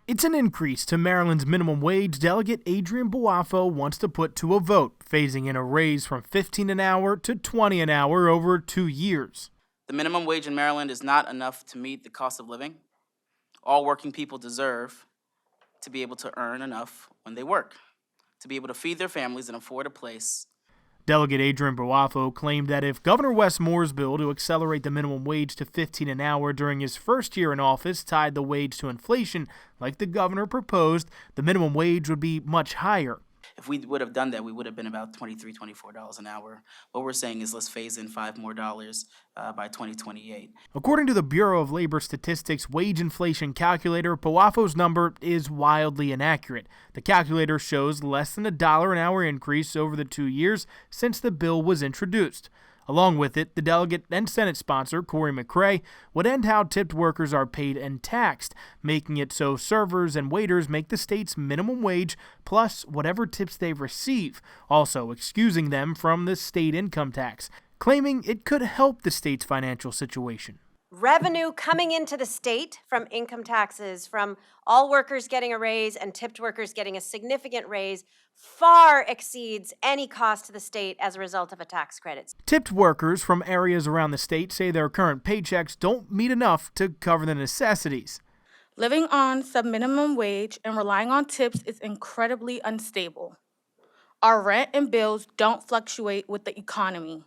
It's an increase to Maryland's minimum wage Delegate Adrian Boafo wants to put to a vote, phasing in a raise from $15 an hour to $20 an hour over 2 years. The minimum wage in Maryland is not enough to meet the cost of living. All working people deserve to be able to earn enough when they work, to be able to feed their families and afford a place. Delegate Adrian Boafo claimed that if Governor Wes Moore's bill to accelerate the minimum wage to $15 an hour during his first year in office tied the wage to inflation, like the governor proposed, the minimum wage would be much higher. If we would have done that, we would have been about $23, $24 an hour. What we're saying is let's phase in $5 more by 2028. According to the Bureau of Labor Statistics wage inflation calculator, Boafo's number is wildly inaccurate. The calculator shows less than $1 an hour increase over the 2 years since the bill was introduced. Along with it, the delegate and Senate sponsor, Corey McCray, would end how tipped workers are paid and taxed, making it so servers and waiters make the state's minimum wage plus whatever tips they receive, also excusing them from the state income tax, claiming it could help the state's financial situation. Revenue coming into the state from income taxes, from all workers getting a raise and tipped workers getting a significant raise, far exceeds any cost to the state as a result of a tax credit. Tipped workers from areas around the state say their current paychecks don't meet enough to cover the necessities. Living on sub-minimum wage and relying on tips is incredibly unstable. Our rent and bills don't fluctuate with the economy,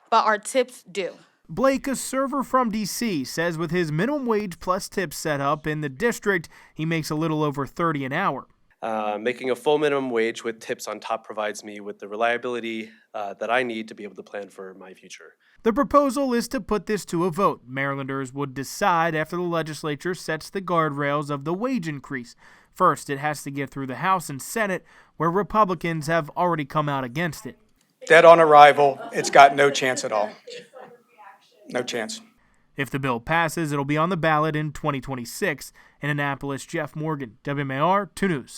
but our tips do. Blake, a server from D.C., says with his minimum wage plus tips set up in the district, he makes a little over $30 an hour. Making a full minimum wage with tips on top provides me with the reliability that I need to be able to plan for my future. The proposal is to put this to a vote. Marylanders would decide after the legislature sets the guardrails of the wage increase. First, it has to get through the House and Senate, where Republicans have already come out against it. Dead on arrival, it's got no chance at all. No chance. If the bill passes, it'll be on the ballot in 2026. In Annapolis, Jeff Morgan, WMAR 2 News.